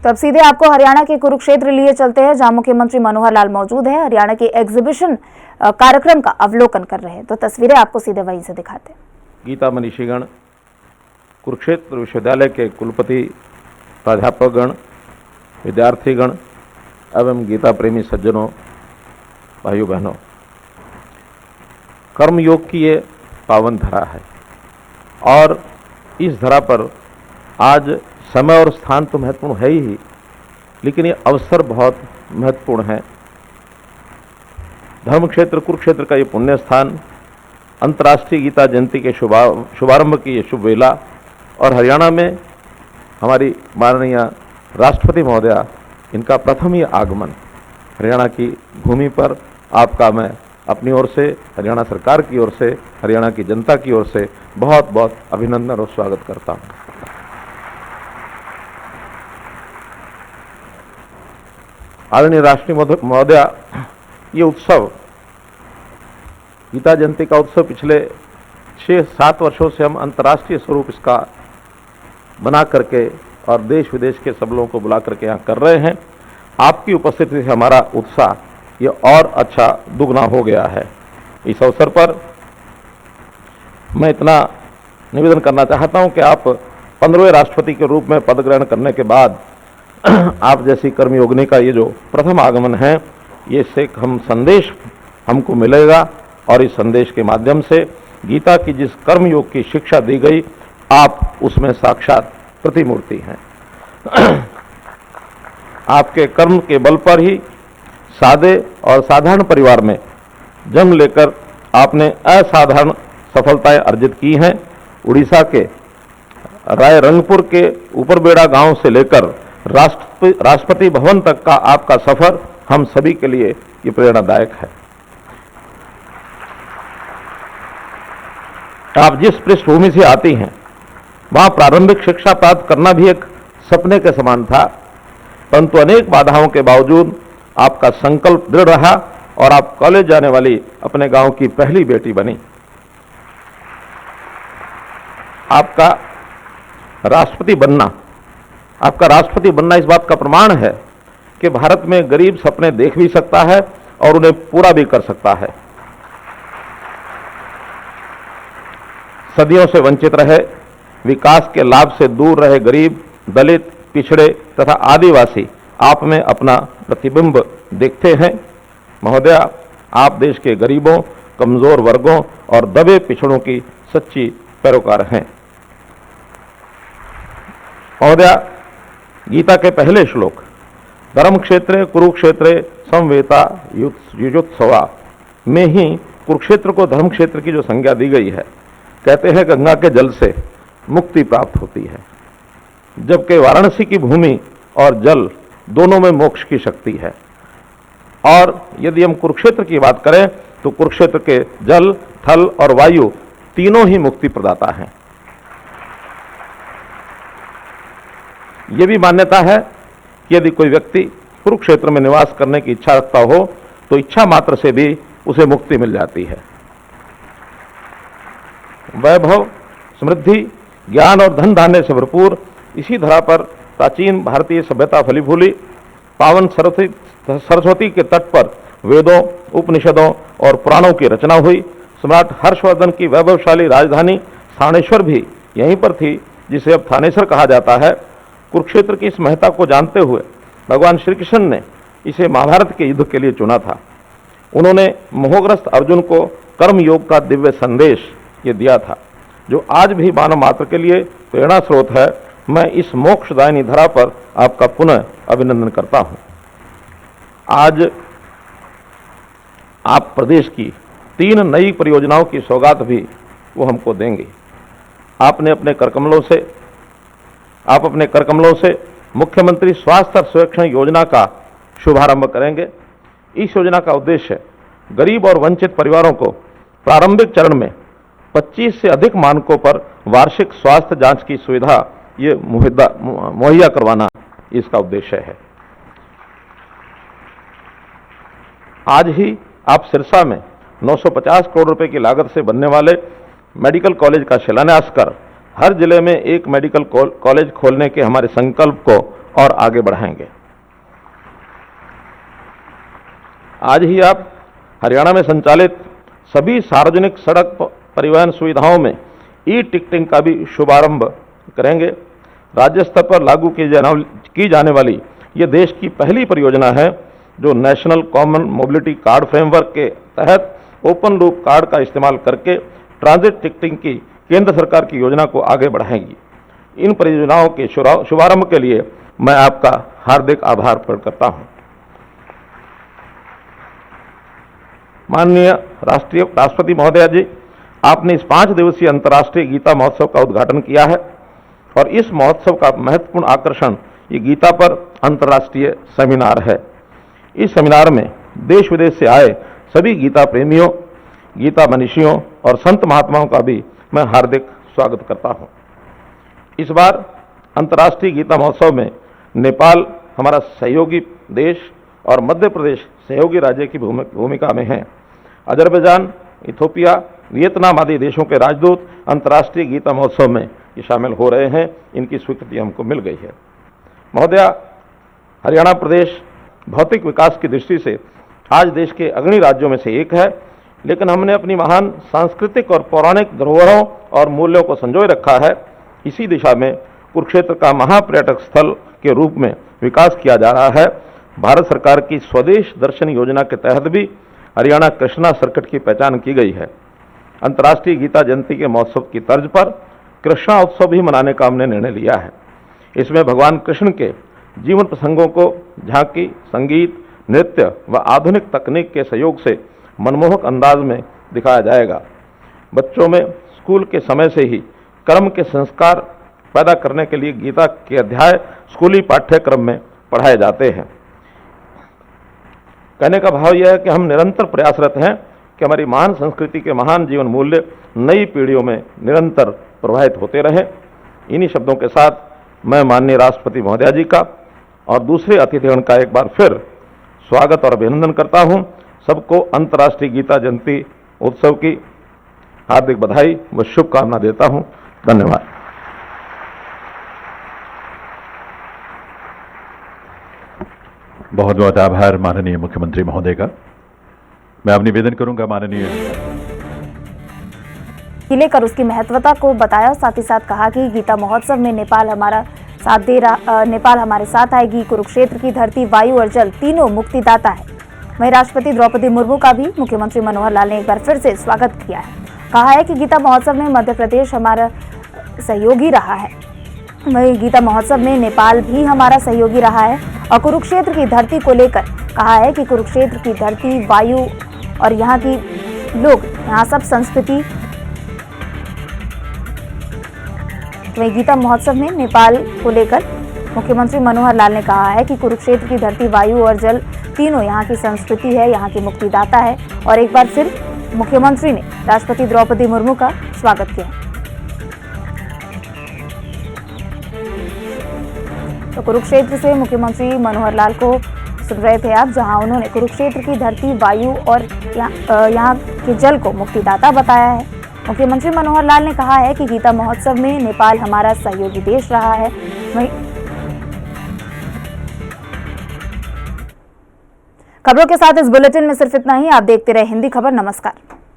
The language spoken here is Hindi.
तो अब सीधे आपको हरियाणा के कुरुक्षेत्र लिए चलते हैं, जहां मुख्यमंत्री मनोहर लाल मौजूद है। हरियाणा के एग्जीबिशन कार्यक्रम का अवलोकन कर रहे हैं, तो तस्वीरें आपको सीधे वहीं से दिखाते हैं। गीता मनीषीगण, कुरुक्षेत्र विश्वविद्यालय के कुलपति, प्राध्यापकगण, विद्यार्थीगण एवं गीता प्रेमी सज्जनों, भाइयों बहनों, कर्मयोग की ये पावन धरा है और इस धरा पर आज समय और स्थान तो महत्वपूर्ण है ही, लेकिन ये अवसर बहुत महत्वपूर्ण है। धर्म क्षेत्र कुरुक्षेत्र का ये पुण्य स्थान, अंतर्राष्ट्रीय गीता जयंती के शुभारंभ की ये शुभ वेला और हरियाणा में हमारी माननीय राष्ट्रपति महोदया इनका प्रथम ही आगमन, हरियाणा की भूमि पर आपका मैं अपनी ओर से, हरियाणा सरकार की ओर से, हरियाणा की जनता की ओर से बहुत बहुत अभिनंदन और स्वागत करता हूं। आदरणीय राष्ट्रीय महोदया, ये उत्सव, गीता जयंती का उत्सव पिछले 6-7 वर्षों से हम अंतर्राष्ट्रीय स्वरूप इसका बना करके और देश विदेश के सब लोगों को बुला करके यहाँ कर रहे हैं। आपकी उपस्थिति से हमारा उत्साह ये और अच्छा दुगना हो गया है। इस अवसर पर मैं इतना निवेदन करना चाहता हूं कि आप 15वें राष्ट्रपति के रूप में पद ग्रहण करने के बाद आप जैसी कर्मयोगिनी का ये जो प्रथम आगमन है, ये से हम संदेश हमको मिलेगा और इस संदेश के माध्यम से गीता की जिस कर्मयोग की शिक्षा दी गई, आप उसमें साक्षात प्रतिमूर्ति हैं। आपके कर्म के बल पर ही सादे और साधारण परिवार में जन्म लेकर आपने असाधारण सफलताएं अर्जित की हैं। उड़ीसा के रायरंगपुर के ऊपरबेड़ा गांव से लेकर राष्ट्रपति भवन तक का आपका सफर हम सभी के लिए ये प्रेरणादायक है। आप जिस पृष्ठभूमि से आती हैं, वहां प्रारंभिक शिक्षा प्राप्त करना भी एक सपने के समान था, परंतु अनेक बाधाओं के बावजूद आपका संकल्प दृढ़ रहा और आप कॉलेज जाने वाली अपने गांव की पहली बेटी बनी। आपका राष्ट्रपति बनना इस बात का प्रमाण है कि भारत में गरीब सपने देख भी सकता है और उन्हें पूरा भी कर सकता है। सदियों से वंचित रहे, विकास के लाभ से दूर रहे गरीब, दलित, पिछड़े तथा आदिवासी आप में अपना प्रतिबिंब देखते हैं। महोदया, आप देश के गरीबों, कमजोर वर्गों और दबे पिछड़ों की सच्ची पैरोकार हैं। महोदया, गीता के पहले श्लोक धर्म क्षेत्रे कुरुक्षेत्रे समवेता युजुत्सवा में ही कुरुक्षेत्र को धर्म क्षेत्र की जो संज्ञा दी गई है, कहते हैं गंगा के जल से मुक्ति प्राप्त होती है, जबकि वाराणसी की भूमि और जल दोनों में मोक्ष की शक्ति है। और यदि हम कुरुक्षेत्र की बात करें तो कुरुक्षेत्र के जल, थल और वायु तीनों ही मुक्ति प्रदाता हैं। यह भी मान्यता है कि यदि कोई व्यक्ति कुरुक्षेत्र में निवास करने की इच्छा रखता हो तो इच्छा मात्र से भी उसे मुक्ति मिल जाती है। वैभव, समृद्धि, ज्ञान और धन धान्य से भरपूर इसी धरा पर प्राचीन भारतीय सभ्यता फली फूली। पावन सरस्वती के तट पर वेदों, उपनिषदों और पुराणों की रचना हुई। सम्राट हर्षवर्धन की वैभवशाली राजधानी थानेश्वर भी यहीं पर थी, जिसे अब थानेश्वर कहा जाता है। कुरुक्षेत्र की इस महत्ता को जानते हुए भगवान श्री कृष्ण ने इसे महाभारत के युद्ध के लिए चुना था। उन्होंने मोहग्रस्त अर्जुन को कर्म योग का दिव्य संदेश ये दिया था, जो आज भी मानव मात्र के लिए प्रेरणा स्रोत है। मैं इस मोक्षदायिनी धरा पर आपका पुनः अभिनंदन करता हूं। आज आप प्रदेश की 3 नई परियोजनाओं की सौगात भी वो हमको देंगे। आप अपने करकमलों से मुख्यमंत्री स्वास्थ्य सर्वेक्षण योजना का शुभारंभ करेंगे। इस योजना का उद्देश्य गरीब और वंचित परिवारों को प्रारंभिक चरण में 25 से अधिक मानकों पर वार्षिक स्वास्थ्य जांच की सुविधा ये मुहैया करवाना इसका उद्देश्य है। आज ही आप सिरसा में 950 करोड़ रुपए की लागत से बनने वाले मेडिकल कॉलेज का शिलान्यास कर हर जिले में एक मेडिकल कॉलेज खोलने के हमारे संकल्प को और आगे बढ़ाएंगे। आज ही आप हरियाणा में संचालित सभी सार्वजनिक सड़क परिवहन सुविधाओं में ई टिकटिंग का भी शुभारंभ करेंगे। राज्य स्तर पर लागू की जाने वाली ये देश की पहली परियोजना है जो national common mobility card framework के तहत ओपन लूप कार्ड का इस्तेमाल करके ट्रांजिट टिकटिंग की केंद्र सरकार की योजना को आगे बढ़ाएगी। इन परियोजनाओं के शुभारंभ के लिए मैं आपका हार्दिक आभार प्रकट करता हूं। माननीय राष्ट्रपति महोदय जी, आपने इस 5 दिवसीय अंतर्राष्ट्रीय गीता महोत्सव का उद्घाटन किया है और इस महोत्सव का महत्वपूर्ण आकर्षण ये गीता पर अंतर्राष्ट्रीय सेमिनार है। इस सेमिनार में देश विदेश से आए सभी गीता प्रेमियों, गीता मनीषियों और संत महात्माओं का भी मैं हार्दिक स्वागत करता हूं। इस बार अंतर्राष्ट्रीय गीता महोत्सव में नेपाल हमारा सहयोगी देश और मध्य प्रदेश सहयोगी राज्य की भूमिका में है। अजरबैजान, इथोपिया, वियतनाम आदि देशों के राजदूत अंतर्राष्ट्रीय गीता महोत्सव में ये शामिल हो रहे हैं। इनकी स्वीकृति हमको मिल गई है। महोदया, हरियाणा प्रदेश भौतिक विकास की दृष्टि से आज देश के अग्रणी राज्यों में से एक है, लेकिन हमने अपनी महान सांस्कृतिक और पौराणिक धरोहरों और मूल्यों को संजोए रखा है। इसी दिशा में कुरुक्षेत्र का महापर्यटक स्थल के रूप में विकास किया जा रहा है। भारत सरकार की स्वदेश दर्शन योजना के तहत भी हरियाणा कृष्णा सर्किट की पहचान की गई है। अंतर्राष्ट्रीय गीता जयंती के महोत्सव की तर्ज पर कृष्णा उत्सव भी मनाने का हमने निर्णय लिया है। इसमें भगवान कृष्ण के जीवन प्रसंगों को झांकी, संगीत, नृत्य व आधुनिक तकनीक के सहयोग से मनमोहक अंदाज में दिखाया जाएगा। बच्चों में स्कूल के समय से ही कर्म के संस्कार पैदा करने के लिए गीता के अध्याय स्कूली पाठ्यक्रम में पढ़ाए जाते हैं। कहने का भाव यह है कि हम निरंतर प्रयासरत हैं कि हमारी महान संस्कृति के महान जीवन मूल्य नई पीढ़ियों में निरंतर प्रवाहित होते रहें। इन्हीं शब्दों के साथ मैं माननीय राष्ट्रपति महोदया जी का और दूसरे अतिथिगण का एक बार फिर स्वागत और अभिनंदन करता हूं। सबको अंतर्राष्ट्रीय गीता जयंती उत्सव की हार्दिक बधाई व शुभकामना देता हूं। धन्यवाद। बहुत बहुत आभार माननीय मुख्यमंत्री महोदय का। मैं अब निवेदन करूंगा माननीय लेकर उसकी महत्वता को बताया, साथ ही साथ कहा कि गीता महोत्सव में नेपाल हमारे साथ आएगी। कुरुक्षेत्र की धरती, वायु और जल तीनों मुक्तिदाता है। वहीं राष्ट्रपति द्रौपदी मुर्मू का भी मुख्यमंत्री मनोहर लाल ने एक बार फिर से स्वागत किया है। कहा है कि गीता महोत्सव में मध्य प्रदेश हमारा सहयोगी रहा है। वहीं गीता महोत्सव में नेपाल भी हमारा सहयोगी रहा है। और कुरुक्षेत्र की धरती को लेकर कहा है कि कुरुक्षेत्र की धरती, वायु और यहाँ की लोग, यहाँ सब संस्कृति। वहीं गीता महोत्सव में नेपाल को लेकर मुख्यमंत्री मनोहर लाल ने कहा है कि कुरुक्षेत्र की धरती, वायु और जल तीनों यहाँ की संस्कृति है, यहाँ की मुक्तिदाता है। और एक बार फिर मुख्यमंत्री ने राष्ट्रपति द्रौपदी मुर्मू का स्वागत किया। तो कुरुक्षेत्र से मुख्यमंत्री मनोहर लाल को सुन रहे थे आप, जहां उन्होंने कुरुक्षेत्र की धरती, वायु और यहाँ के जल को मुक्तिदाता बताया है। मुख्यमंत्री मनोहर लाल ने कहा है कि गीता महोत्सव में नेपाल हमारा सहयोगी देश रहा है। वहीं खबरों के साथ इस बुलेटिन में सिर्फ इतना ही। आप देखते रहे हिंदी खबर। नमस्कार।